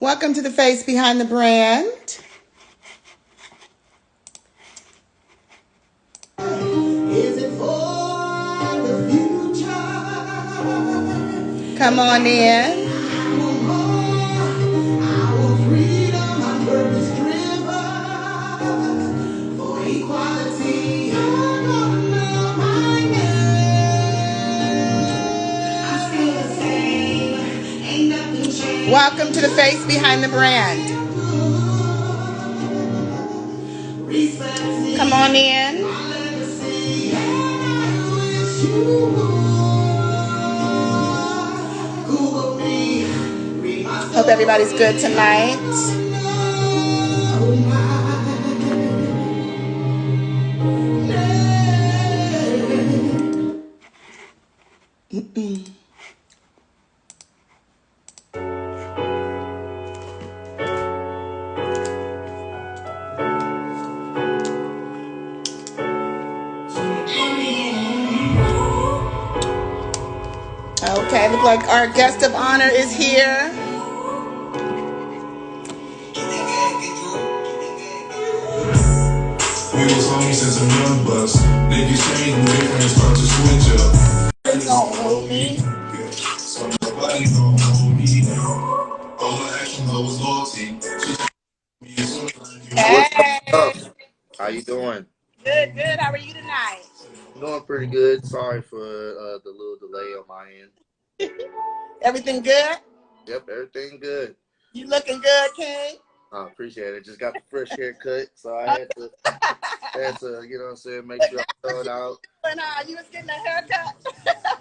Welcome to the Face Behind the Brand. Is it for the future? Come on in. Our freedom and purpose driven for equality. You're gonna know my name. I still the same. Ain't nothing changed. Welcome to the Face Behind the Brand. Come on in. Hope everybody's good tonight. Okay, look like our guest of honor is here. We was homies since a young bus. Niggas change when their friends start to switch up. They gon' hold me. So nobody gon' hold me down. All my action was loyalty. What's up? How you doing? Good, good. How are you tonight? Doing pretty good. Sorry for the little delay on my end. Everything good? Yep, everything good. You looking good, King? I appreciate it. Just got the fresh haircut, so I had to, you know what I'm saying, make sure I throw it out. You was getting a haircut?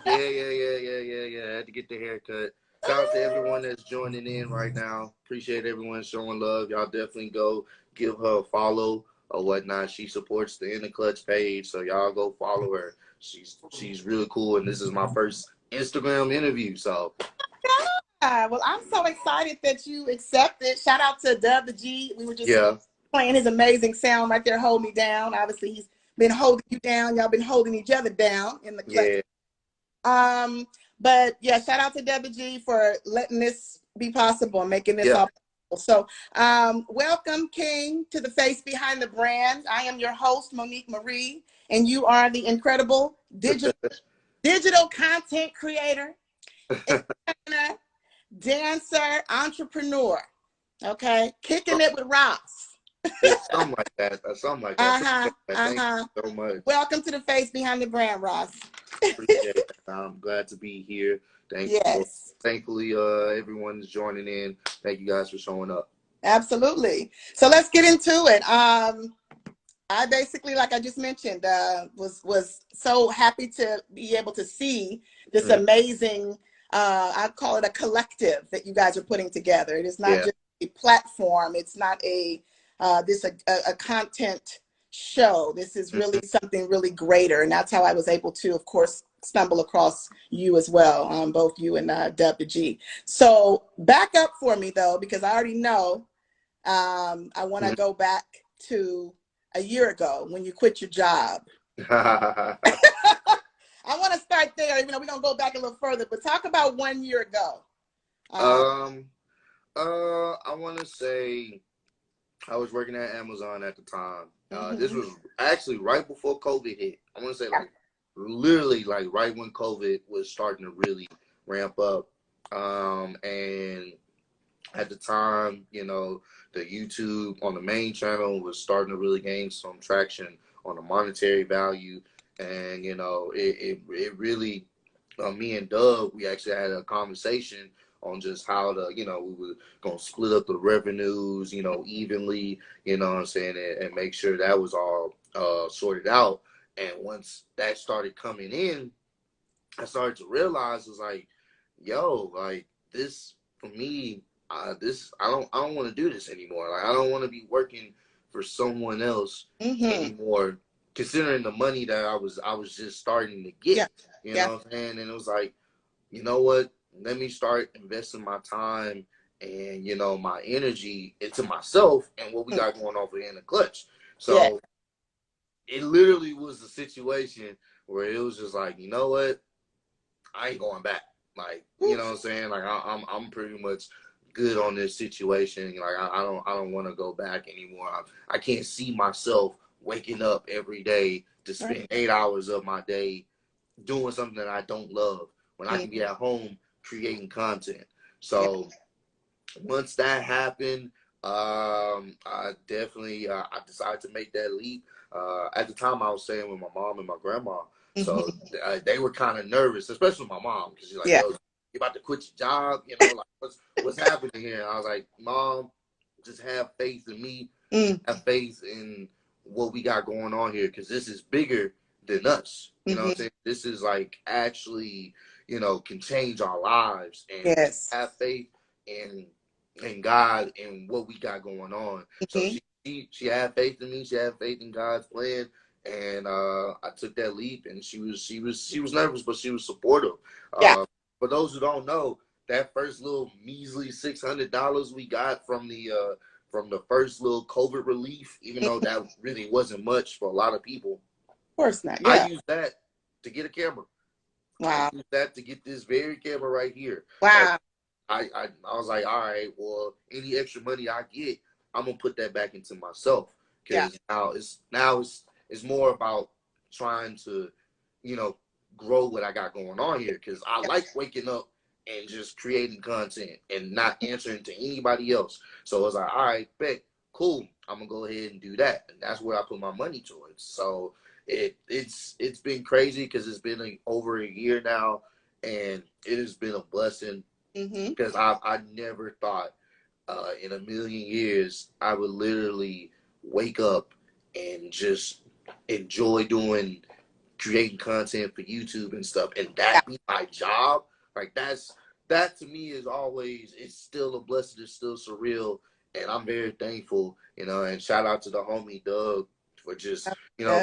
Yeah. I had to get the haircut. Shout out to everyone that's joining in right now. Appreciate everyone showing love. Y'all definitely go give her a follow or whatnot. She supports the In the Clutch page, so y'all go follow her. She's really cool, and this is my first Instagram interview, so. Well, I'm so excited that you accepted. Shout out to Dub the G. We were just playing his amazing sound right there, Hold Me Down. Obviously, he's been holding you down. Y'all been holding each other down in the clutch. Yeah. But yeah, shout out to Dub the G for letting this be possible and making this all possible. So, welcome, King, to the Face Behind the Brand. I am your host, Monique Marie, and you are the incredible digital content creator, dancer, entrepreneur. Okay, kicking it with Ross. Something like that. Thank you so much. Welcome to the Face Behind the Brand, Ross. Appreciate it. I'm glad to be here. Thankfully, everyone's joining in. Thank you guys for showing up. Absolutely. So let's get into it. I basically, like I just mentioned, was so happy to be able to see this amazing, I call it a collective that you guys are putting together. It is not just a platform. It's not a content show. This is really something really greater. And that's how I was able to, of course, stumble across you as well, both you and Dub the G. So back up for me, though, because I already know I want to go back to a year ago when you quit your job. I want to start there, even though we're going to go back a little further, but talk about 1 year ago. I want to say I was working at Amazon at the time. This was actually right before COVID hit. I want to say literally right when COVID was starting to really ramp up. And at the time, you know, the YouTube on the main channel was starting to really gain some traction on the monetary value. And, you know, it really, me and Doug, we actually had a conversation on just how we were going to split up the revenues, you know, evenly, you know what I'm saying, and make sure that was all sorted out. And once that started coming in, I started to realize it was like, yo, like this for me, I don't want to do this anymore. Like I don't want to be working for someone else anymore, considering the money that I was just starting to get. You know what I'm saying? And it was like, you know what? Let me start investing my time and, you know, my energy into myself and what we got going on for In the Clutch. So it literally was a situation where it was just like, you know what? I ain't going back. Like, you know what I'm saying? Like I'm pretty much good on this situation. Like I don't want to go back anymore. I can't see myself waking up every day to spend 8 hours of my day doing something that I don't love when I can be at home creating content. So once that happened, I definitely I decided to make that leap. At the time, I was staying with my mom and my grandma, so they were kind of nervous, especially my mom, because she's like, "Yo, you about to quit your job? You know, like what's happening here?" And I was like, "Mom, just have faith in me, have faith in what we got going on here, because this is bigger than us. You know what I'm saying? This is like actually, you know, can change our lives, and have faith in God and what we got going on." So she had faith in me. She had faith in God's plan, and I took that leap. And she was nervous, but she was supportive. For those who don't know, that first little measly $600 we got from the first little COVID relief, even though that really wasn't much for a lot of people. Of course not. I used that to get a camera. Wow. I used that to get this very camera right here. Wow. I was like, all right, well, any extra money I get, I'm gonna put that back into myself, because now it's more about trying to, you know, grow what I got going on here, because I like waking up and just creating content and not answering to anybody else. So I was like, all right, bet, cool, I'm gonna go ahead and do that, and that's where I put my money towards. So it's been crazy, because it's been over a year now, and it has been a blessing. Because I never thought in a million years I would literally wake up and just enjoy creating content for YouTube and stuff, and that be my job. Like that to me is always, it's still a blessing. It's still surreal, and I'm very thankful, you know. And shout out to the homie Doug for just, you know,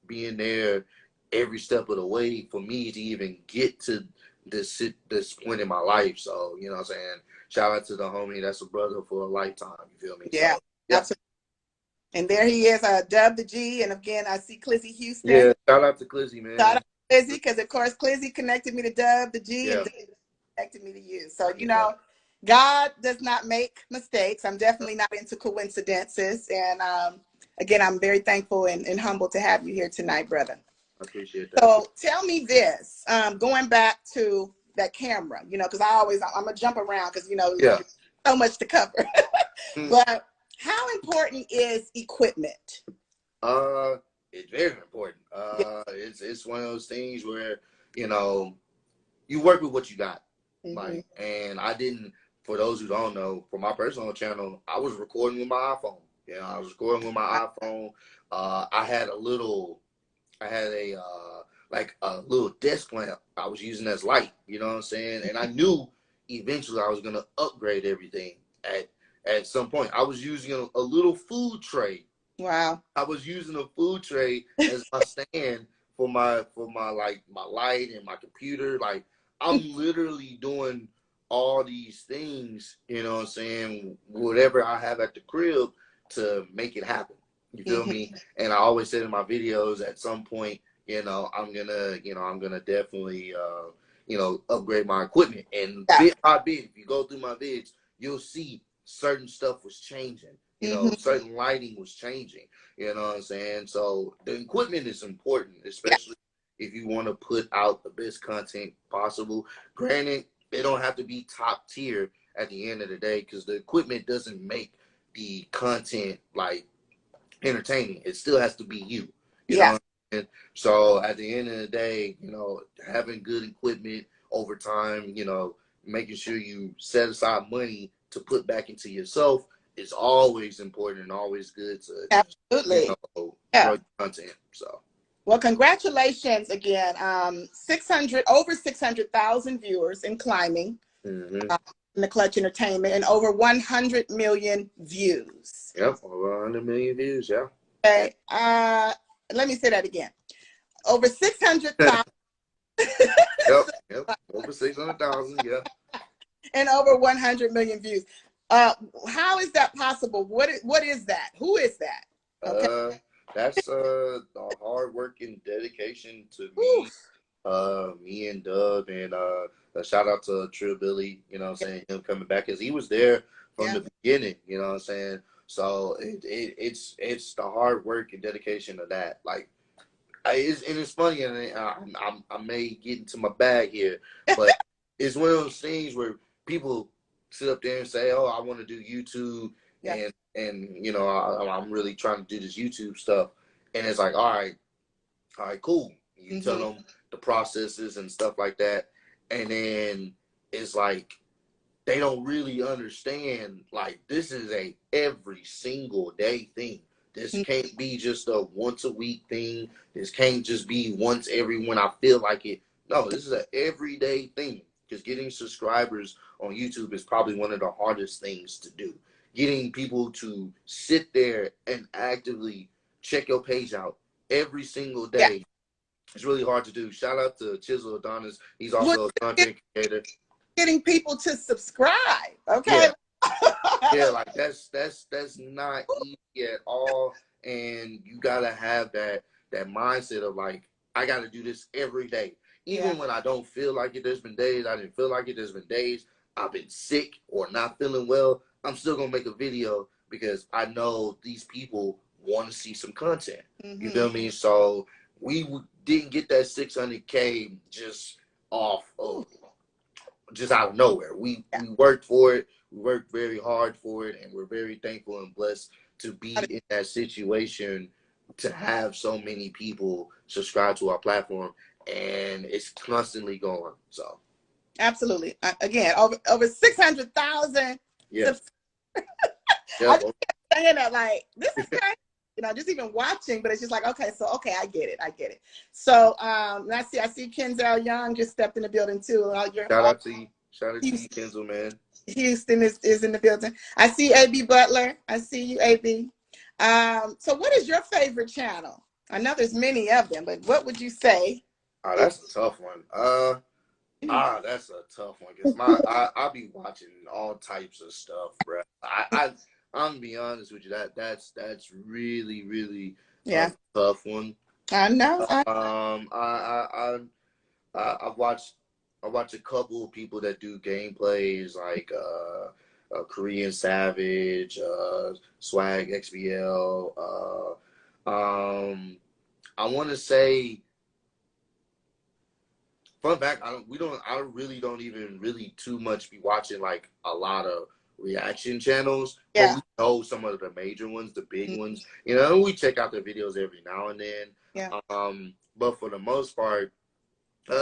being there every step of the way for me to even get to this point in my life. So, you know what I'm saying? Shout out to the homie. That's a brother for a lifetime. You feel me? Yeah, so, absolutely. And there he is, Dub the G. And again, I see Clizzy Houston. Yeah, shout out to Clizzy, man. Shout out to Clizzy, because of course Clizzy connected me to Dub the G, and Dub connected me to you. So, you know, God does not make mistakes. I'm definitely not into coincidences. And again, I'm very thankful and humbled to have you here tonight, brother. I appreciate that. So tell me this, going back to that camera, you know, because I'm going to jump around, because, you know, so much to cover. But how important is equipment? It's very important. It's one of those things where, you know, you work with what you got. Like, and I didn't, for those who don't know, for my personal channel, I was recording with my iPhone. You know, I was recording with my iPhone. I had a little desk lamp I was using as light, you know what I'm saying? And I knew eventually I was going to upgrade everything at some point. I was using a little food tray. Wow. I was using a food tray as my stand for my light and my computer. Like, I'm literally doing all these things, you know what I'm saying, whatever I have at the crib to make it happen. You feel me? And I always said in my videos, at some point, you know, I'm gonna definitely, you know, upgrade my equipment. And bit by bit, if you go through my vids, you'll see certain stuff was changing. You know, certain lighting was changing. You know what I'm saying? So the equipment is important, especially if you want to put out the best content possible. Granted, it don't have to be top tier at the end of the day, because the equipment doesn't make the content like entertaining. It still has to be you. You know what I mean? So at the end of the day, you know, having good equipment over time, you know, making sure you set aside money to put back into yourself is always important and always good to absolutely, you know, grow content. So, well, congratulations again. Over 600,000 viewers and climbing. In the Clutch Entertainment, and over 100 million views. Yep, over 100 million views, yeah. Okay, let me say that again. Over 600,000. Yep, over 600,000, yeah. And over 100 million views. How is that possible? What is that? Who is that? Okay. That's the hard work and dedication to me me and Dub, and a shout out to Trill Billy, you know what I'm saying, him coming back, because he was there from the beginning, you know what I'm saying. So it's the hard work and dedication of that. Like, it's funny, and I may get into my bag here, but it's one of those things where people sit up there and say, "Oh, I want to do YouTube," and you know, I'm really trying to do this YouTube stuff, and it's like, all right, cool. You tell them the processes and stuff like that, and then it's like they don't really understand, like, this is a every single day thing. This can't be just a once a week thing. This can't just be once every when I feel like it. No, this is an everyday thing, because getting subscribers on YouTube is probably one of the hardest things to do. Getting people to sit there and actively check your page out every single day, it's really hard to do. Shout out to Chisel Adonis. He's also a content creator. Getting people to subscribe, okay? Yeah, like that's not easy at all, and you gotta have that mindset of, like, I gotta do this every day, even when I don't feel like it. There's been days I didn't feel like it. There's been days I've been sick or not feeling well. I'm still gonna make a video because I know these people want to see some content. You feel me? So we didn't get that 600K just off of just out of nowhere. We worked for it. We worked very hard for it, and we're very thankful and blessed to be in that situation, to have so many people subscribe to our platform, and it's constantly going. So, absolutely. Again, over 600,000. Yeah. I just kept saying that, like, this is crazy. You know, just even watching, but it's just like, okay, I get it. So, I see Kenzel Young just stepped in the building too. Shout out to you, Kenzel, man. Houston is in the building. I see AB Butler. I see you, AB. So what is your favorite channel? I know there's many of them, but what would you say? Oh, that's a tough one. That's a tough one, because I'll be watching all types of stuff, bro. I'm gonna be honest with you. That's really, really a tough one. I know. I watch a couple of people that do gameplays, like Korean Savage, Swag XBL. I want to say, fun fact, I really don't even really too much be watching like a lot of reaction channels. But we know some of the major ones, the big ones. You know, we check out their videos every now and then. But for the most part,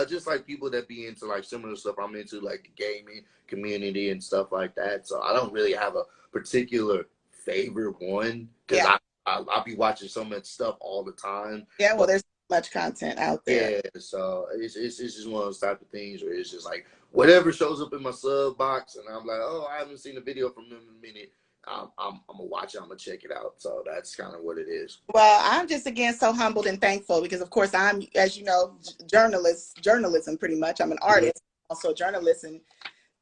just like people that be into like similar stuff I'm into, like the gaming community and stuff like that. So I don't really have a particular favorite one, because I'll be watching so much stuff all the time. Yeah, well, there's much content out there. Yeah, so it's just one of those type of things where it's just like whatever shows up in my sub box, and I'm like, oh, I haven't seen a video from them in a minute. I'm gonna watch it. I'm gonna check it out. So that's kind of what it is. Well, I'm just again so humbled and thankful, because of course I'm, as you know, journalism pretty much. I'm an artist, also a journalist, and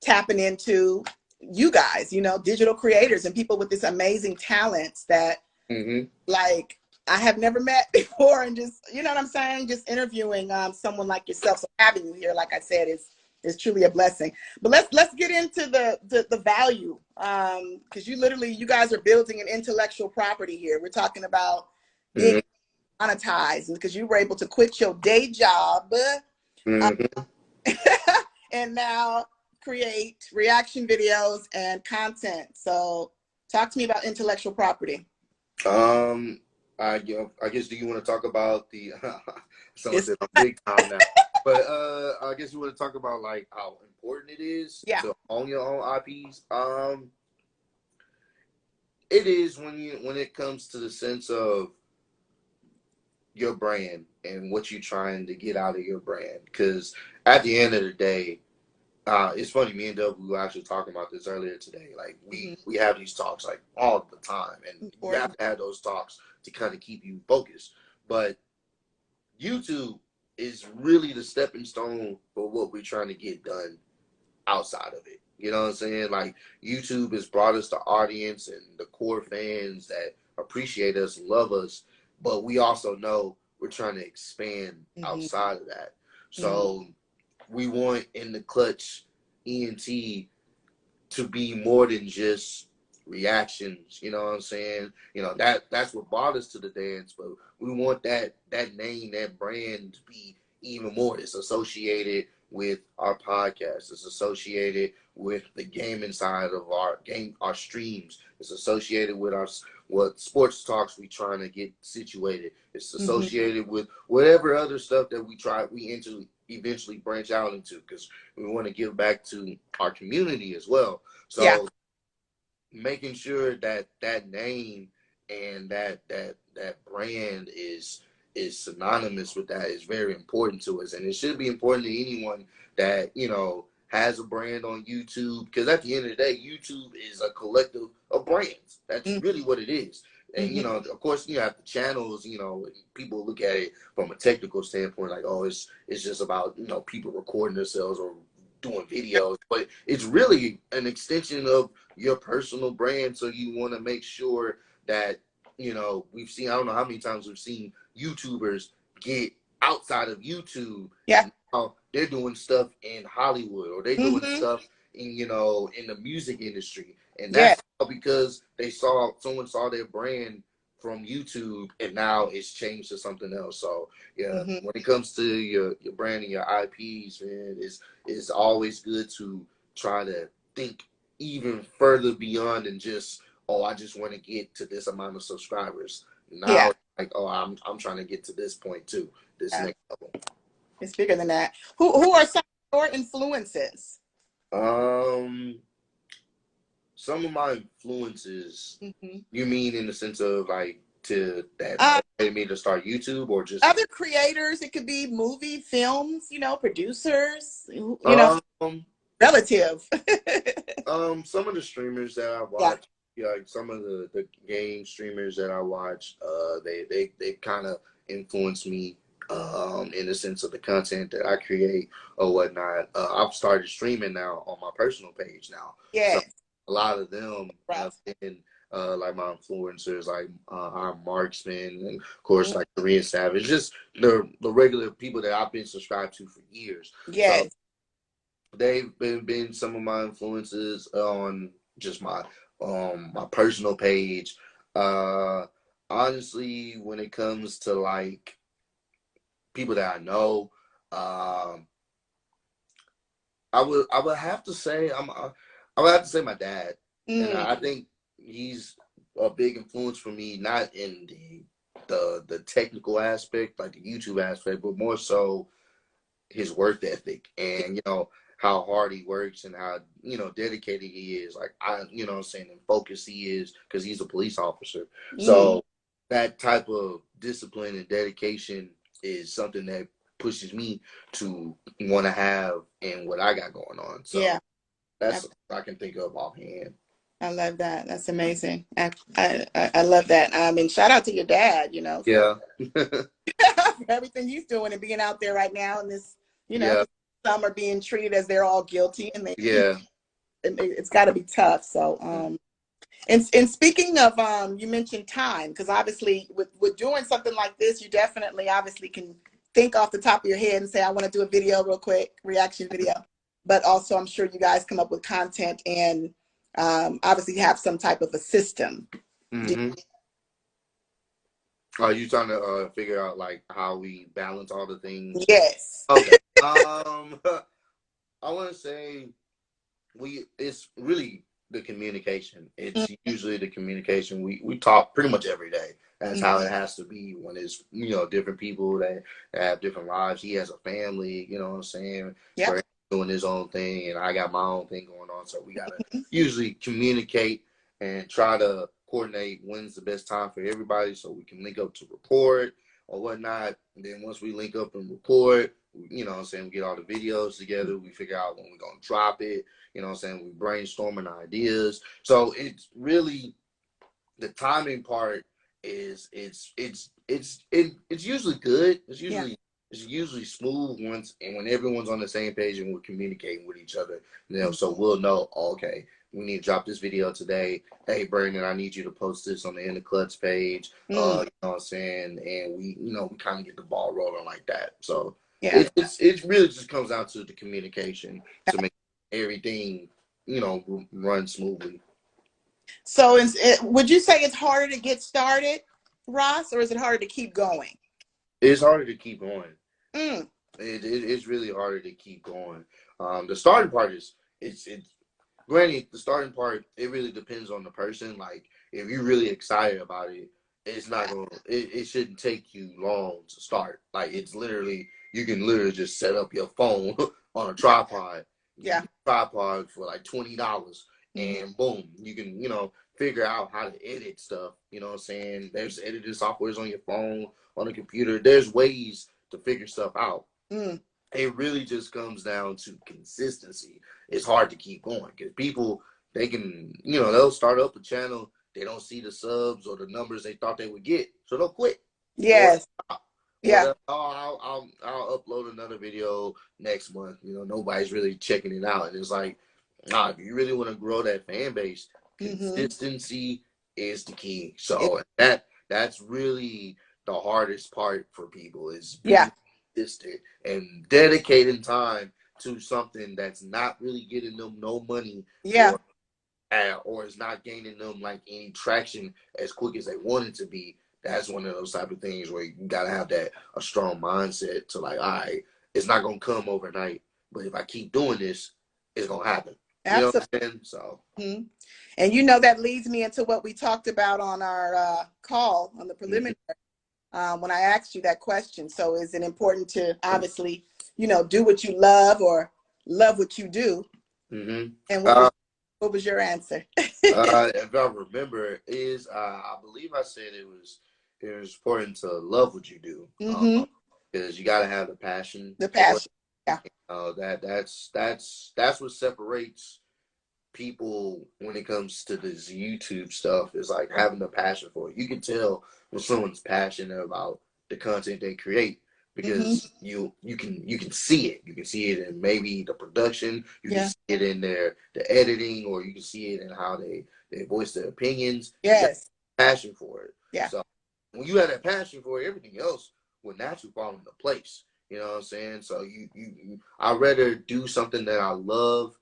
tapping into you guys, you know, digital creators and people with this amazing talents that like I have never met before, and just, you know what I'm saying, just interviewing someone like yourself. So having you here, like I said, is truly a blessing. But let's get into the value, because you guys are building an intellectual property here. We're talking about being monetized, because you were able to quit your day job and now create reaction videos and content. So talk to me about intellectual property. I guess, do you want to talk about the someone said I'm big time now, but I guess you want to talk about like how important it is to own your own IPs. It is when it comes to the sense of your brand and what you're trying to get out of your brand, because at the end of the day, it's funny, me and Doug, we were actually talking about this earlier today. Like we have these talks like all the time, and you have to have those talks to kind of keep you focused. But YouTube is really the stepping stone for what we're trying to get done outside of it. You know what I'm saying? Like, YouTube has brought us the audience and the core fans that appreciate us, love us, but we also know we're trying to expand outside of that. So we want In the Clutch ENT to be more than just reactions, you know what I'm saying? You know, that's what brought us to the dance, but we want that name, that brand to be even more. It's associated with our podcast. It's associated with the gaming side of our streams. It's associated with what sports talks we trying to get situated. It's associated with whatever other stuff that we eventually branch out into, because we want to give back to our community as well. So making sure that name and that brand is synonymous with that is very important to us, and it should be important to anyone that, you know, has a brand on YouTube, because at the end of the day, YouTube is a collective of brands. That's really what it is. And, you know, of course, you have the channels, you know, people look at it from a technical standpoint, like, oh, it's just about, you know, people recording themselves or doing videos, but it's really an extension of your personal brand. So you want to make sure that, you know, I don't know how many times we've seen YouTubers get outside of YouTube. And now they're doing stuff in Hollywood, or they're doing stuff in, you know, in the music industry. And that's all because someone saw their brand from YouTube, and now it's changed to something else. So when it comes to your brand and your IPs, man, it's always good to try to think even further beyond than just, oh, I just want to get to this amount of subscribers. Now, like, oh, I'm trying to get to this point too, this next level. It's bigger than that. Who are some of your influences? Some of my influences, you mean in the sense of like that made me to start YouTube, or just other creators? It could be movie, films, you know, producers, you know, relative. Some of the streamers that I watch, like some of the game streamers that I watch, they kind of influence me in the sense of the content that I create or whatnot. I've started streaming now on my personal page now. So a lot of them have been like my influencers, like I'm Marksman, and of course like Korean Savage, just the regular people that I've been subscribed to for years. So they've been some of my influences on just my personal page. Honestly, when it comes to like people that I know, I would have to say I would have to say my dad, and I think he's a big influence for me, not in the technical aspect, like the YouTube aspect, but more so his work ethic, and you know how hard he works and how, you know, dedicated he is. Like, you know what I'm saying, and focused he is, because he's a police officer. So that type of discipline and dedication is something that pushes me to want to have in what I got going on. So that's what I can think of offhand. I love that. That's amazing. I love that. I mean, shout out to your dad, you know, for everything he's doing and being out there right now in this, you know, some are being treated as they're all guilty, and it's got to be tough. So, and speaking of, you mentioned time, because obviously with doing something like this, you definitely obviously can think off the top of your head and say, I want to do a video real quick, reaction video. But also, I'm sure you guys come up with content and obviously have some type of a system. Are you trying to figure out like how we balance all the things? Yes. Okay. I want to say it's really the communication. It's usually the communication. We talk pretty much every day. That's how it has to be when it's, you know, different people that have different lives. He has a family, you know what I'm saying? Yeah. Doing his own thing, and I got my own thing going on. So we gotta usually communicate and try to coordinate when's the best time for everybody, so we can link up to record or whatnot. And then once we link up and record, you know what I'm saying, we get all the videos together, we figure out when we're gonna drop it, you know what I'm saying, we brainstorming ideas. So it's really the timing part is it's usually good. It's usually smooth when everyone's on the same page and we're communicating with each other. You know, so we'll know, okay, we need to drop this video today. Hey, Brandon, I need you to post this on the In the Clutch page. You know what I'm saying? And we kind of get the ball rolling like that. So Yeah. It really just comes down to the communication to make everything, run smoothly. So would you say it's harder to get started, Ross, or is it harder to keep going? It's harder to keep going. Mm. It's really harder to keep going. The starting part it's granted, the starting part, it really depends on the person. Like, if you're really excited about it, it's not gonna it shouldn't take you long to start. Like, it's literally, you can literally just set up your phone on a tripod. Yeah. Tripod for like $20, Mm-hmm. and boom, you can, figure out how to edit stuff. You know what I'm saying? There's editing softwares on your phone, on a computer. There's ways to figure stuff out. Mm. It really just comes down to consistency. It's hard to keep going because people, they can, they'll start up a channel, they don't see the subs or the numbers they thought they would get, so they'll quit. Yes. Yeah. I'll upload another video next month. Nobody's really checking it out, and it's like, if you really want to grow that fan base, consistency is the key. So that's really the hardest part for people, is being consistent and dedicating time to something that's not really getting them no money. Yeah. Or is not gaining them like any traction as quick as they want it to be. That's one of those type of things where you gotta have a strong mindset to, like, all right, it's not gonna come overnight, but if I keep doing this, it's gonna happen. Absolutely. You know what I'm saying? So. And that leads me into what we talked about on our call on the preliminary, when I asked you that question. So is it important to obviously, do what you love or love what you do? And what was your answer? If I remember, I believe I said it was important to love what you do, because you got to have the passion. The passion, yeah. That's what separates people when it comes to this YouTube stuff, is like having the passion for it. You can tell when someone's passionate about the content they create, because you can see it. You can see it in maybe the production, you can see it in the editing, or you can see it in how they voice their opinions. Yes. Passion for it. Yeah. So when you have that passion for it, everything else will naturally fall into place. You know what I'm saying? So I'd rather do something that I love,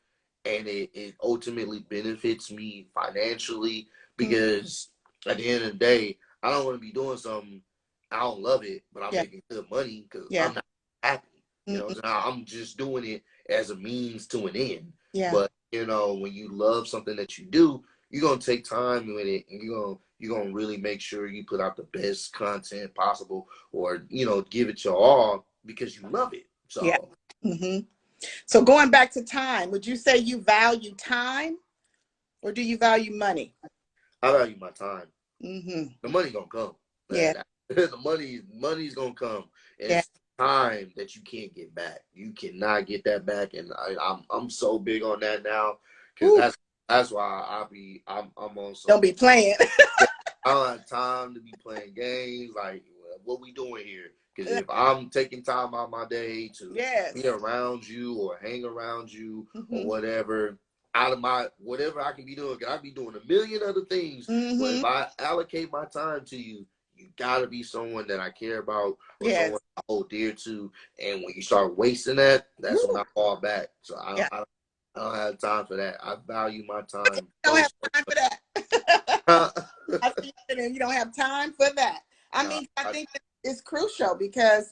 and it ultimately benefits me financially, because at the end of the day, I don't want to be doing something I don't love it, but I'm making good money because I'm not happy. You know, I'm just doing it as a means to an end. Yeah. But when you love something that you do, you're gonna take time with it, and you're gonna really make sure you put out the best content possible, or give it your all because you love it. So. So going back to time, would you say you value time, or do you value money? I value my time. The money gonna come. Yeah. The money's gonna come. And it's time that you can't get back. You cannot get that back, and I'm so big on that now, because that's why I'm on. Don't be playing. I don't have time to be playing games. Like, what we doing here? Because if I'm taking time out of my day to be around you or hang around you or whatever, out of my whatever I can be doing, because I be doing a million other things. But if I allocate my time to you, you gotta be someone that I care about, or someone I hold dear to. And when you start wasting that, that's when I fall back. So I don't have time for that. I value my time. You don't have time for that. I think you don't have time for that. I think it's crucial because,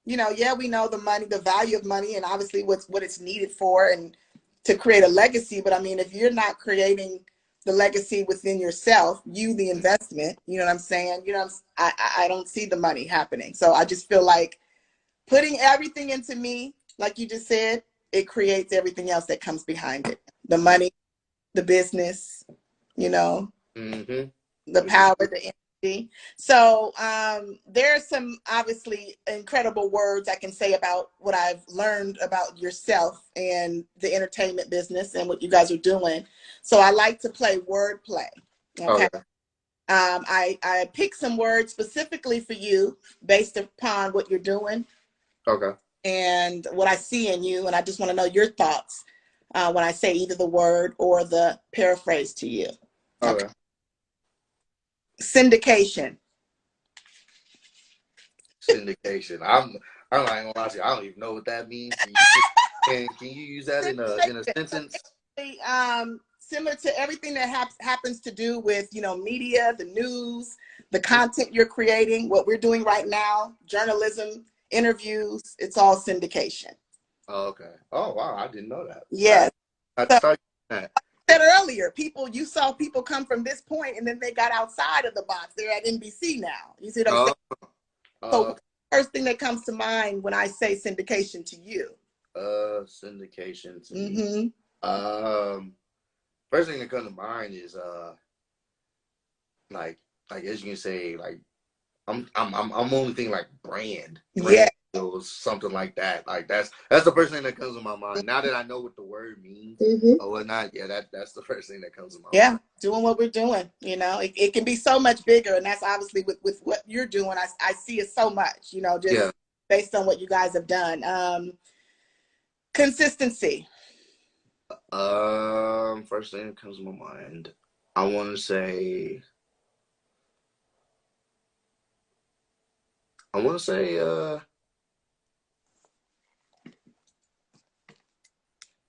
we know the money, the value of money, and obviously what it's needed for, and to create a legacy. But I mean, if you're not creating the legacy within yourself, the investment, you know what I'm saying? I don't see the money happening. So I just feel like putting everything into me, like you just said, it creates everything else that comes behind it. The money, the business, the power, the energy. So there's some obviously incredible words I can say about what I've learned about yourself and the entertainment business and what you guys are doing. So I like to play wordplay. Okay. I picked some words specifically for you based upon what you're doing. Okay. And what I see in you, and I just want to know your thoughts when I say either the word or the paraphrase to you. Okay. Syndication. Syndication. I'm not gonna lie to you. I don't even know what that means. Can you use that in a sentence? Similar to everything that happens to do with, you know, media, the news, the content you're creating, what we're doing right now, journalism, interviews, it's all syndication. Oh, okay. Oh, wow. I didn't know that. Yes. I So, thought that. I said earlier, you saw people come from this point and then they got outside of the box. They're at NBC now. You see what I'm saying? So first thing that comes to mind when I say syndication to you? Syndication to me. First thing that comes to mind is like as you can say, like I'm only thinking like brand or something like that. Like that's the first thing that comes to my mind. Now that I know what the word means or whatnot, yeah, that's the first thing that comes to my mind. Yeah, doing what we're doing, you know, it can be so much bigger, and that's obviously with what you're doing. I see it so much, you know, just based on what you guys have done. Consistency. First thing that comes to my mind, I want to say.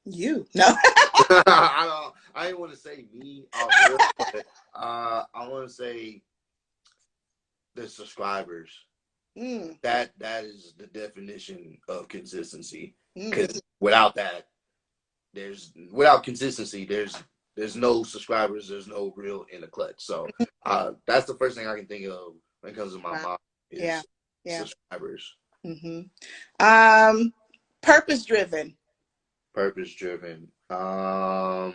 You no. I didn't want to say me. But, I want to say the subscribers. That is the definition of consistency. Because without that, without consistency, there's no subscribers, there's no real in the clutch. So that's the first thing I can think of when it comes to my mind is subscribers. Purpose driven. Purpose driven. I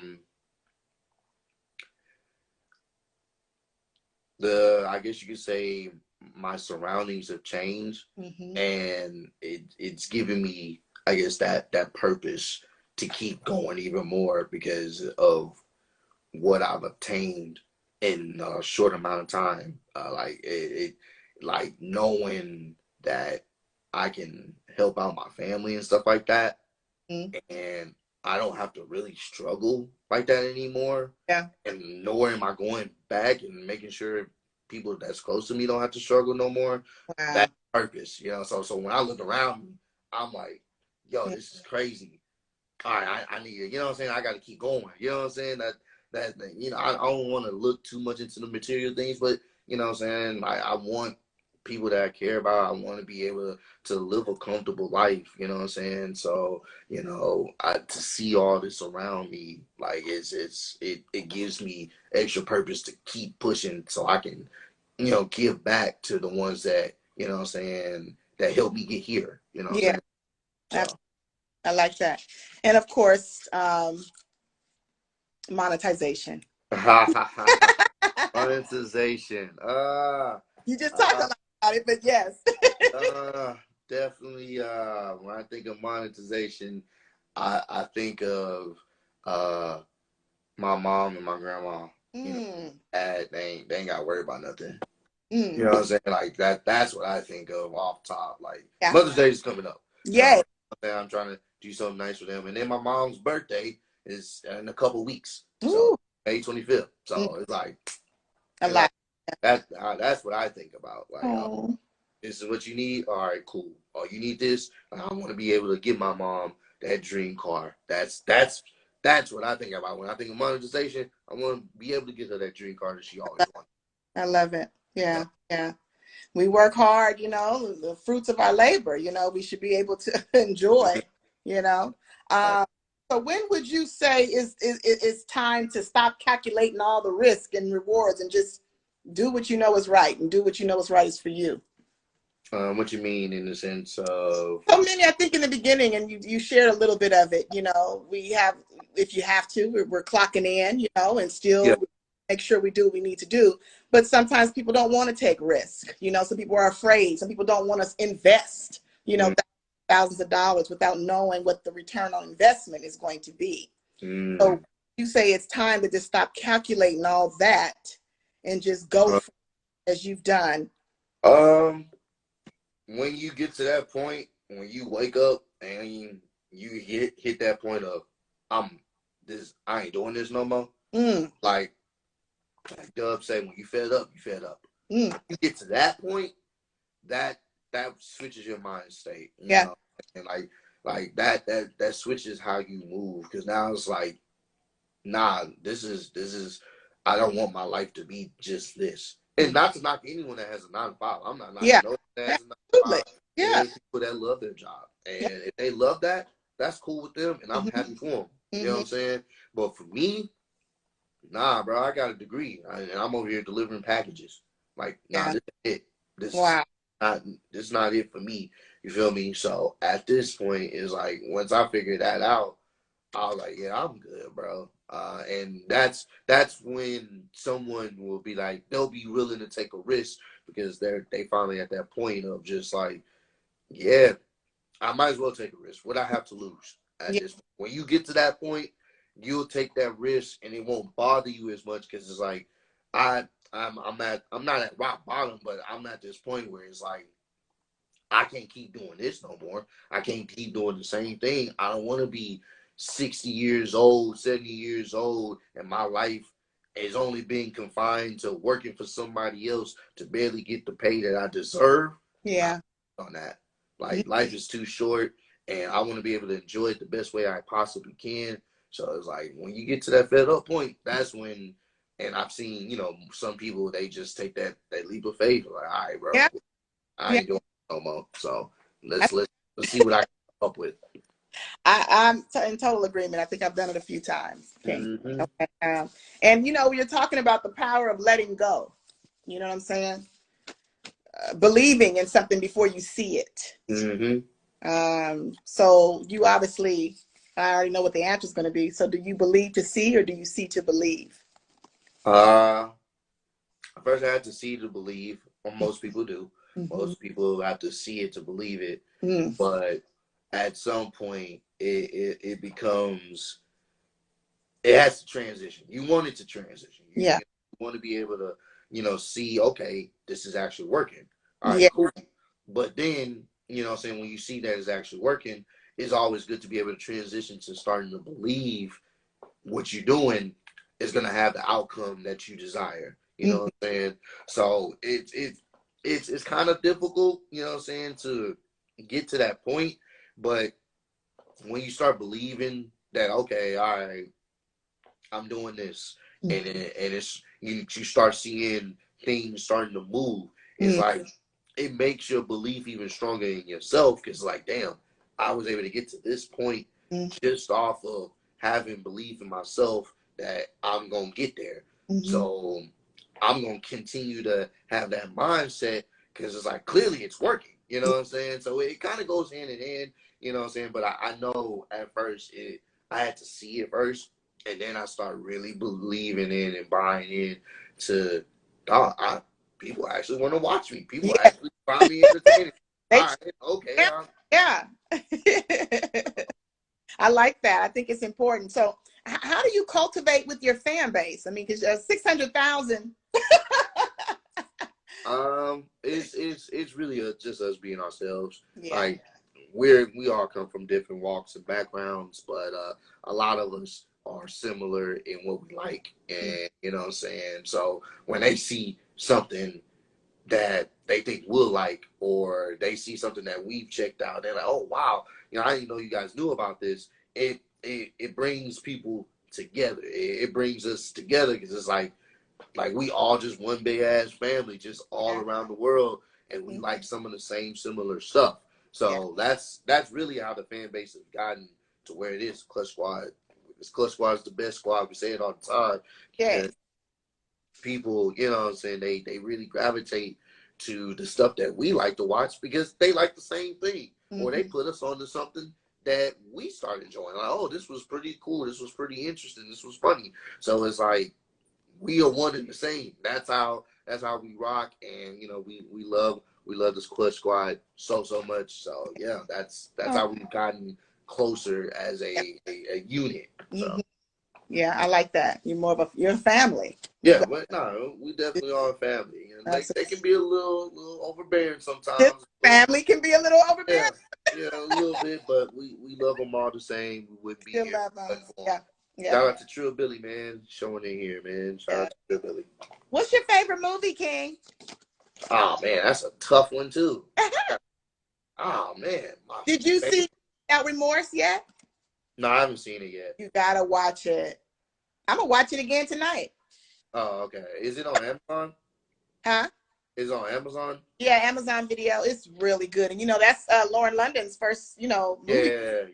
guess you could say my surroundings have changed, and it's given me, I guess, that purpose to keep going even more because of what I've obtained in a short amount of time. Like knowing that I can help out my family and stuff like that, and I don't have to really struggle like that anymore. Yeah. And nor am I going back and making sure people that's close to me don't have to struggle no more. Wow. That's purpose, you know. So when I look around me, I'm like, yo, this is crazy. All right, I need it. You know what I'm saying? I got to keep going. You know what I'm saying? That you know, I don't want to look too much into the material things, but you know what I'm saying? I want people that I care about. I want to be able to live a comfortable life. You know what I'm saying? So you know, to see all this around me, like it gives me extra purpose to keep pushing, so I can, you know, give back to the ones that, you know what I'm saying, that helped me get here. You know what I'm saying? So. I like that. And of course, monetization. Monetization. You just talked a lot about it, but yes. Definitely. When I think of monetization, I think of my mom and my grandma. You know, they ain't got to worry about nothing. You know what I'm saying? Like that's what I think of off top. Like Mother's Day is coming up. Yeah. So, I'm trying to do something nice for them. And then my mom's birthday is in a couple weeks. So May 25th. So it's like a lot. That's what I think about. Like, this is what you need. All right, cool. Oh, you need this. I want to be able to give my mom that dream car. That's what I think about when I think of monetization. I want to be able to get her that dream car that she always wanted. I love it. Yeah. We work hard, you know, the fruits of our labor, you know, we should be able to enjoy, you know. So when would you say is time to stop calculating all the risk and rewards and just do what you know is right and do what you know is right is for you? What you mean in the sense of? So many, I think in the beginning, and you shared a little bit of it, you know, we have, if you have to, we're clocking in, you know, and still make sure we do what we need to do. But sometimes people don't want to take risk. You know, some people are afraid. Some people don't want to invest, you know, thousands of dollars without knowing what the return on investment is going to be. So you say it's time to just stop calculating all that and just go for it as you've done. When you get to that point, when you wake up and you hit that point of I ain't doing this no more. Like Dub said, when you fed up, you fed up. You get to that point, that that switches your mind state, you Yeah. know, and like that switches how you move, because now it's like, nah, this is I don't want my life to be just this. And not to knock anyone that has a 9 to 5. I'm not knocking Yeah. no one that has a 9 to Absolutely. 5. Yeah. There's people that love their job, Yeah. and if they love that, that's cool with them, and I'm happy for them. You know what I'm saying? But for me, nah, bro, I got a degree, and I'm over here delivering packages. Like, nah, Yeah. this is it. This Wow. this is not it for me. You feel me? So at this point, is like, once I figured that out, I was like, yeah, I'm good, bro. And that's when someone will be like, they'll be willing to take a risk, because they finally at that point of just like, yeah, I might as well take a risk. What I have to lose at Yeah. this point. When you get to that point, you'll take that risk, and it won't bother you as much, because it's like, I'm not at rock bottom, but I'm at this point where it's like, I can't keep doing this no more. I can't keep doing the same thing. I don't want to be 60 years old, 70 years old, and my life is only being confined to working for somebody else to barely get the pay that I deserve. Yeah. On that. Like, life is too short, and I want to be able to enjoy it the best way I possibly can. So it's like, when you get to that fed up point, that's when, and I've seen, you know, some people, they just take that leap of faith. Like, all right, bro, Yeah. I Yeah. ain't doing it no more. So let's see what I can come up with. I'm in total agreement. I think I've done it a few times, King. Okay. And you know, you're talking about the power of letting go. You know what I'm saying? Believing in something before you see it. So you obviously, I already know what the answer is going to be. So do you believe to see, or do you see to believe? First, I had to see to believe, or most people do. Most people have to see it to believe it. But at some point, it becomes, it has to transition. You want it to transition. You want to be able to, you know, see, okay, this is actually working. All right, cool. But then, you know what I'm saying, when you see that it's actually working, it's always good to be able to transition to starting to believe what you're doing is going to have the outcome that you desire. You know what I'm saying? So it's kind of difficult, you know what I'm saying, to get to that point. But when you start believing that, okay, all right, I'm doing this, and it's you start seeing things starting to move. It's like, it makes your belief even stronger in yourself, because like, damn, I was able to get to this point just off of having belief in myself that I'm gonna get there. So I'm gonna continue to have that mindset, because it's like, clearly it's working. You know what I'm saying? So it kind of goes hand in hand. You know what I'm saying? But I know at first I had to see it first, and then I started really believing in and buying in to, people actually want to watch me. People actually find me entertaining. All right, okay. Yeah. I like that. I think it's important. So how do you cultivate with your fan base? I mean, because 600,000. It's really just us being ourselves. Yeah. Like, we all come from different walks and backgrounds, but a lot of us are similar in what we like, and you know what I'm saying. So when they see something that they think we'll like, or they see something that we've checked out, they're like, oh wow, you know, I didn't know you guys knew about this. It brings people together. It brings us together, because it's like we all just one big ass family, just all around the world, and we like some of the same similar stuff. So that's really how the fan base has gotten to where it is. Clutch Squad. Clutch Squad is the best squad. We say it all the time. Yeah. People, you know what I'm saying, they really gravitate to the stuff that we like to watch, because they like the same thing, or they put us onto something that we start enjoying. Like, oh, this was pretty cool. This was pretty interesting. This was funny. So it's like, we are one and the same. That's how we rock, and you know, we love this Clutch Squad so much. So yeah, that's how we've gotten closer as a unit. So. Yeah, I like that. You're a family. Yeah, but no, we definitely are a family, and they can be a little overbearing sometimes. Family can be a little overbearing. Yeah, a little bit, but we love them all the same. We wouldn't be here. Yeah. Shout out to Trill Billy, man, showing in here, man. Shout out to Trill Billy. What's your favorite movie, King? Oh man, that's a tough one too. Oh man, Did you see Without Remorse yet? No, I haven't seen it yet. You gotta watch it. I'm gonna watch it again tonight. Oh, okay. Is it on Amazon? Huh? Is it on Amazon? Yeah, Amazon Video. It's really good, and that's Lauren London's first, movie.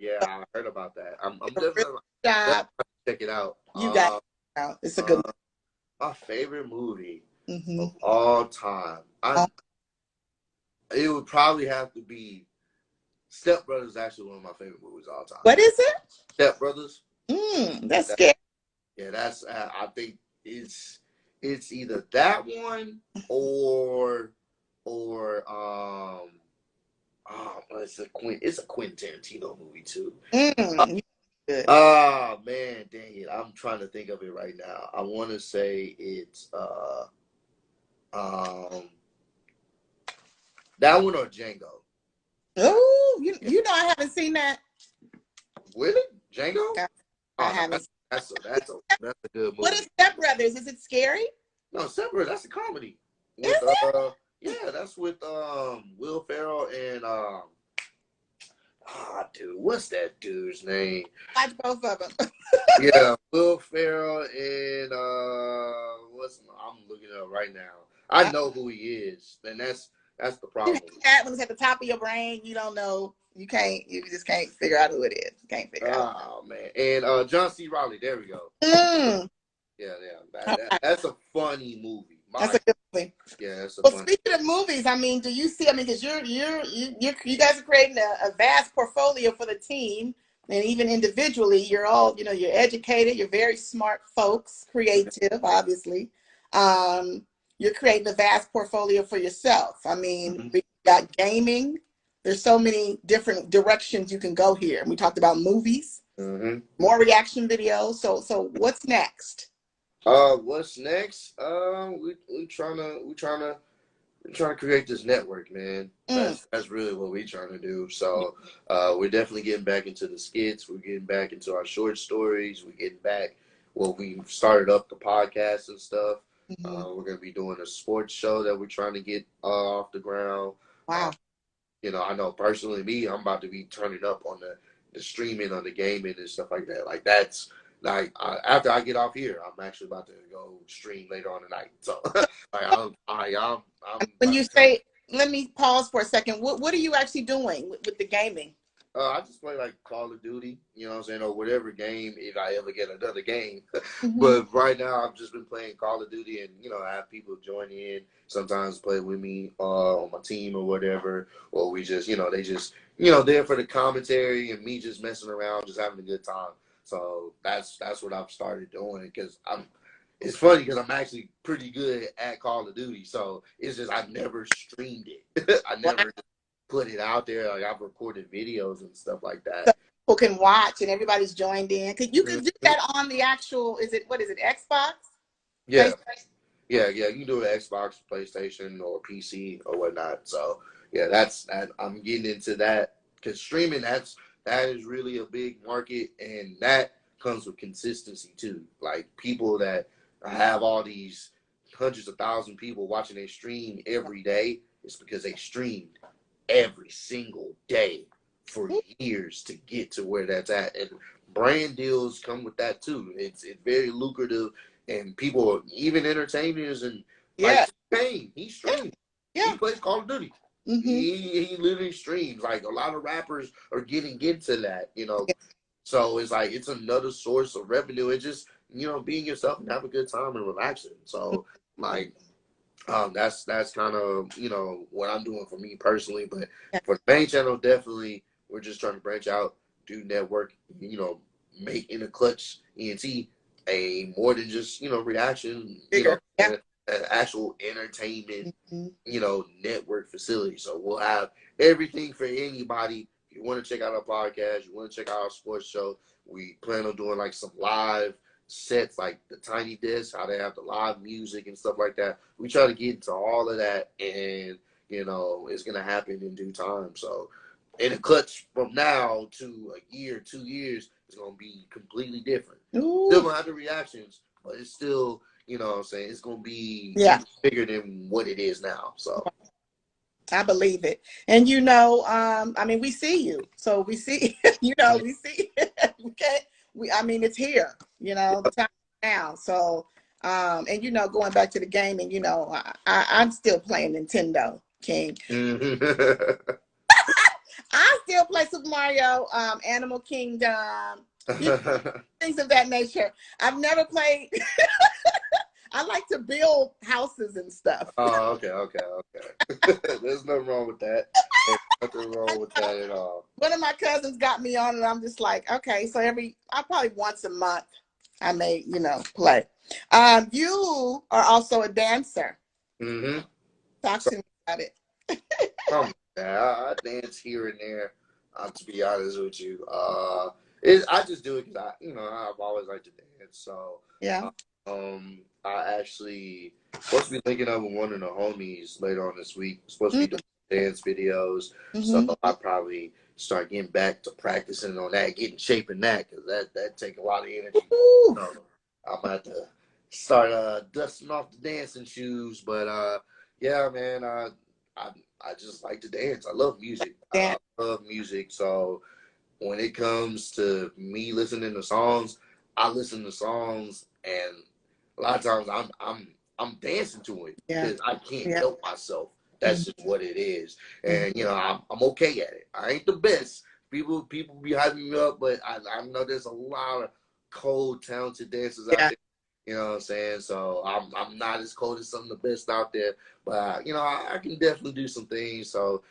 Yeah, I heard about that. I'm Really definitely job. check it out. You got it out. It's a good My favorite movie movie. of all time. It would probably have to be Step Brothers. Is actually one of my favorite movies of all time. What is it? Step Brothers. That's scary. Yeah, that's. I think it's either that one or it's a Quentin Tarantino movie too. Oh man, dang it! I'm trying to think of it right now. I want to say it's that one or Django. Oh, you know I haven't seen that. Really, Django? I haven't. That's a good movie. What is Step Brothers? Is it scary? No, Step Brothers. That's a comedy. Is it? Yeah, that's with Will Ferrell and dude, what's that dude's name? Watch both of them. Yeah, Will Ferrell and I'm looking it up right now. I know who he is, and that's the problem. When it's at the top of your brain, you don't know. You just can't figure out who it is. You can't figure out. Oh man, and John C. Reilly. There we go. Yeah. That's a funny movie. That's a good movie. Yeah, that's a well, funny. Speaking of movies, do you see? Because you guys are creating a vast portfolio for the team, and even individually, you're all you're educated. You're very smart folks, creative, obviously. You're creating a vast portfolio for yourself. We got gaming. There's so many different directions you can go here. We talked about movies, more reaction videos. So what's next? What's next? We trying to create this network, man. That's really what we're trying to do. So, we're definitely getting back into the skits. We're getting back into our short stories. We're getting back. Well, we started up the podcast and stuff. We're gonna be doing a sports show that we're trying to get off the ground. Wow. I know personally, I'm about to be turning up on the streaming, on the gaming and stuff like that. Like that's. Like after I get off here, I'm actually about to go stream later on tonight. So, I'm when you say, let me pause for a second. What are you actually doing with the gaming? I just play like Call of Duty, you know what I'm saying, or whatever game if I ever get another game. But right now, I've just been playing Call of Duty, and I have people join in. Sometimes play with me on my team or whatever, or we just, they just, there for the commentary and me just messing around, just having a good time. So that's what I've started doing because it's funny because I'm actually pretty good at Call of Duty. So it's just I've never streamed it. I never put it out there. Like I've recorded videos and stuff like that. So people can watch and everybody's joined in. You can do that on the actual. What is it? Xbox? Yeah. Yeah. You can do it Xbox, PlayStation, or PC or whatnot. So yeah, I'm getting into that because streaming that is really a big market, and that comes with consistency too. Like people that have all these hundreds of thousands people watching their stream every day, it's because they streamed every single day for years to get to where that's at. And brand deals come with that too. It's very lucrative, and people, even entertainers and like Pain, he streams. Yeah. He plays Call of Duty. He literally streams. Like a lot of rappers are getting into that, So it's like it's another source of revenue. It's just being yourself and have a good time and relaxing. So like that's kind of what I'm doing for me personally. But for the main channel, definitely we're just trying to branch out, do network, make In the Clutch ENT a more than just reaction, an actual entertainment, network facility. So we'll have everything for anybody. If you want to check out our podcast, you want to check out our sports show, we plan on doing like some live sets, like the Tiny Desk, how they have the live music and stuff like that. We try to get into all of that, and it's gonna happen in due time. So In the Clutch from now to a year, 2 years, is gonna be completely different. Still gonna have the reactions, but it's still you know what I'm saying, it's gonna be Yeah. bigger than what it is now. So I believe it. And you know, I mean, we see you. So we see, you know, we see I mean, it's here, you know, the time now. So and you know, going back to the gaming, you know, I'm still playing Nintendo King. I still play Super Mario, Animal Kingdom, you know, things of that nature. I've never played I like to build houses and stuff. Oh, okay. There's nothing wrong with that. There's nothing wrong with that at all. One of my cousins got me on, and I'm just like, okay, so I probably once a month I may, you know, play. You are also a dancer. Mm-hmm. Talk to me about it. I dance here and there. To be honest with you, I just do it because I've always liked to dance. So Yeah. I actually supposed to be linking up with one of the homies later on this week. Supposed to be doing dance videos, so I probably start getting back to practicing on that, getting shape in that, because that take a lot of energy. So I'm about to start dusting off the dancing shoes. But yeah, man, I just like to dance. I love music. I love music. So when it comes to me listening to songs, I listen to songs, and a lot of times I'm dancing to it because I can't help myself. That's just what it is, and I'm okay at it. I ain't the best. People be hyping me up, but I know there's a lot of cold, talented dancers out there. You know what I'm saying? So I'm not as cold as some of the best out there, but I can definitely do some things. So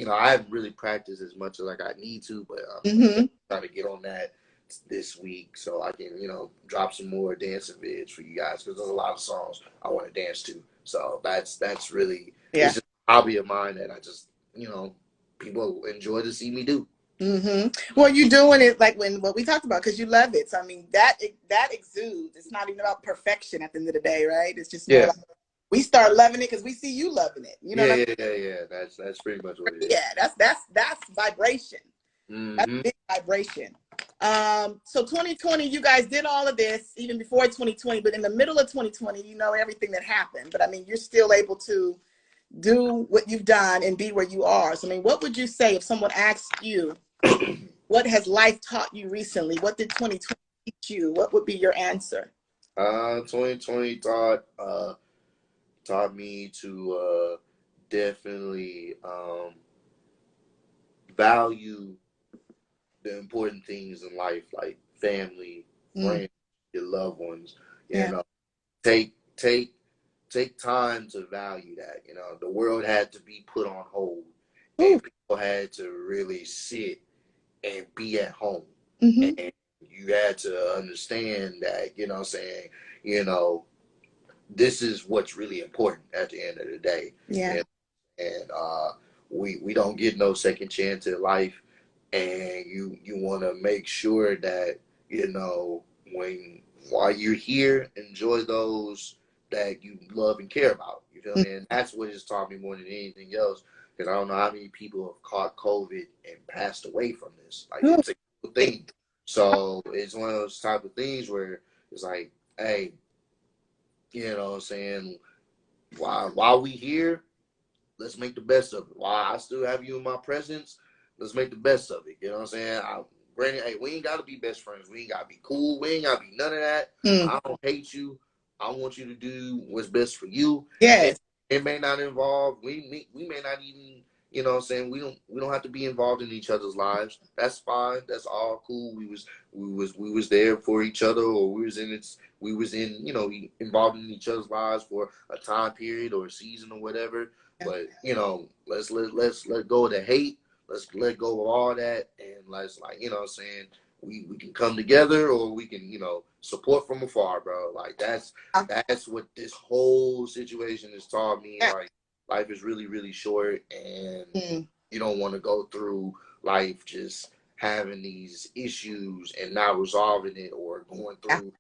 I haven't really practiced as much as like I need to, but I'm trying to get on that this week so I can drop some more dancing vids for you guys, because there's a lot of songs I want to dance to. So that's really it's just a hobby of mine that I just people enjoy to see me do. Well, you're doing it like what we talked about, because you love it. So I mean, that exudes. It's not even about perfection at the end of the day, right? It's just more like we start loving it because we see you loving it. You know what I mean? Yeah. That's pretty much what it is. Yeah, that's vibration. That's big vibration. So 2020, you guys did all of this even before 2020, but in the middle of 2020, you know everything that happened. But I mean, you're still able to do what you've done and be where you are. So I mean, what would you say if someone asked you, what has life taught you recently? What did 2020 teach you? What would be your answer? 2020 taught me to definitely value the important things in life, like family, friends, your loved ones. Take time to value that. The world had to be put on hold, and people had to really sit and be at home. And you had to understand that, this is what's really important at the end of the day. And we don't get no second chance in life, and you want to make sure that while you're here, enjoy those that you love and care about. You feel me? And that's what it's taught me more than anything else. Because I don't know how many people have caught COVID and passed away from this. Like, it's a thing. So it's one of those type of things where it's like, hey, you know what I'm saying? While we here, let's make the best of it. While I still have you in my presence, let's make the best of it. You know what I'm saying? Granted, hey, we ain't got to be best friends. We ain't got to be cool. We ain't got to be none of that. I don't hate you. I want you to do what's best for you. Yes. It may not involve, we may not even, you know what I'm saying? We don't have to be involved in each other's lives. That's fine. That's all cool. We was there for each other, or we was involved in each other's lives for a time period or a season or whatever. But let's let go of the hate. Let's let go of all that, and let's, like, you know what I'm saying, we can come together, or we can, support from afar, bro. Like, that's what this whole situation has taught me. Like, life is really, really short, and you don't want to go through life just having these issues and not resolving it, or going through,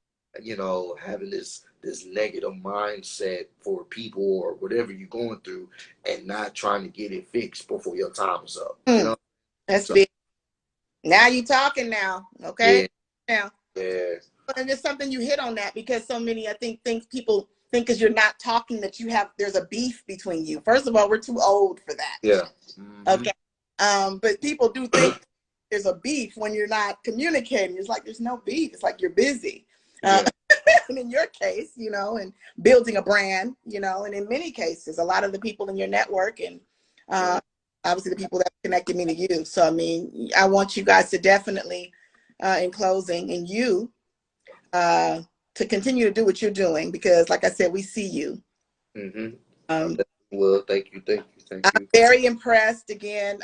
having this negative mindset for people or whatever you're going through, and not trying to get it fixed before your time is up. That's big. Now you talking now, okay? Yeah. and it's something you hit on that because so many, I think people think because you're not talking that there's a beef between you. First of all, we're too old for that. Yeah. Okay. But people do think there's a beef when you're not communicating. It's like there's no beef. It's like you're busy. Yeah. And in your case, you know, and building a brand, you know, and in many cases, a lot of the people in your network and obviously the people that connected me to you. So, I mean, I want you guys to definitely, in closing, and you to continue to do what you're doing because, like I said, we see you. Well, thank you. I'm very impressed again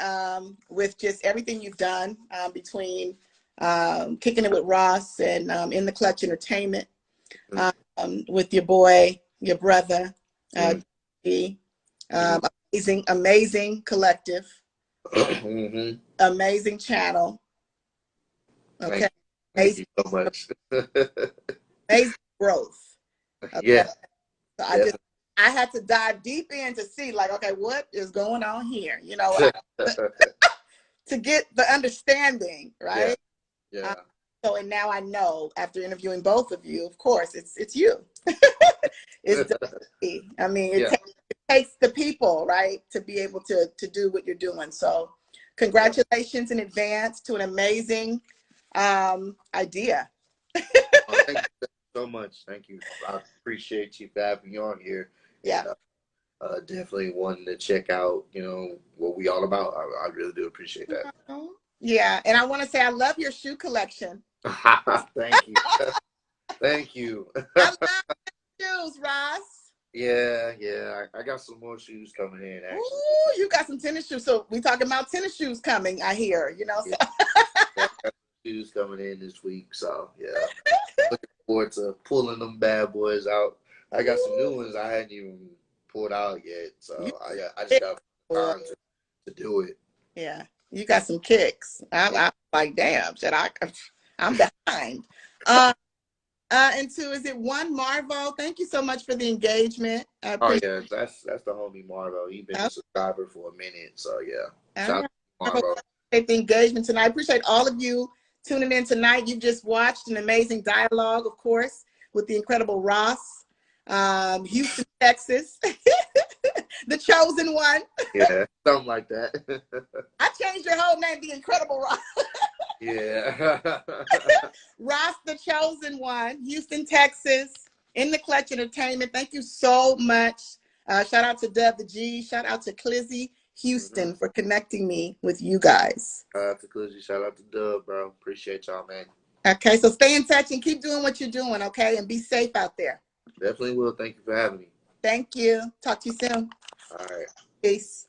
with just everything you've done between Kicking It with Ross and In the Clutch Entertainment with your boy, your brother, amazing collective, amazing channel. Okay, thank you so much. Amazing growth. Okay? Yeah. So I had to dive deep in to see, like, okay, what is going on here? You know, to get the understanding, right? Yeah. So, and now I know after interviewing both of you, of course, it's you. It's I mean, it takes the people, right, to be able to do what you're doing. So, congratulations in advance to an amazing idea. Thank you so much. Thank you. I appreciate you for having me on here. Yeah. And, definitely wanting to check out, you know, what we all about. I really do appreciate that. Yeah, and I want to say I love your shoe collection. Thank you. Thank you. I love shoes, Ross. Yeah. I got some more shoes coming in, actually. Ooh, you got some tennis shoes. So we talking about tennis shoes coming, I hear, you know. So. I got shoes coming in this week, so yeah. Looking forward to pulling them bad boys out. I got some new ones I hadn't even pulled out yet, so I just got time to do it. Yeah, you got some kicks. I'm like, damn, I'm behind. And two, is it One Marvo? Thank you so much for the engagement. Oh yeah, that's the homie Marvo. He's been a subscriber for a minute, so yeah. Shout out to Marvo. Appreciate the engagement tonight. I appreciate all of you tuning in tonight. You just watched an amazing dialogue, of course, with the incredible Ross, Houston, Texas, the chosen one. Yeah, something like that. I changed your whole name, the incredible Ross. Yeah. Ross, the chosen one, Houston, Texas, In the Clutch Entertainment. Thank you so much. Shout out to Dub the G. Shout out to Clizzy Houston for connecting me with you guys. Shout out to Clizzy. Shout out to Dub, bro. Appreciate y'all, man. Okay, so stay in touch and keep doing what you're doing, okay? And be safe out there. Definitely will. Thank you for having me. Thank you. Talk to you soon. All right. Peace.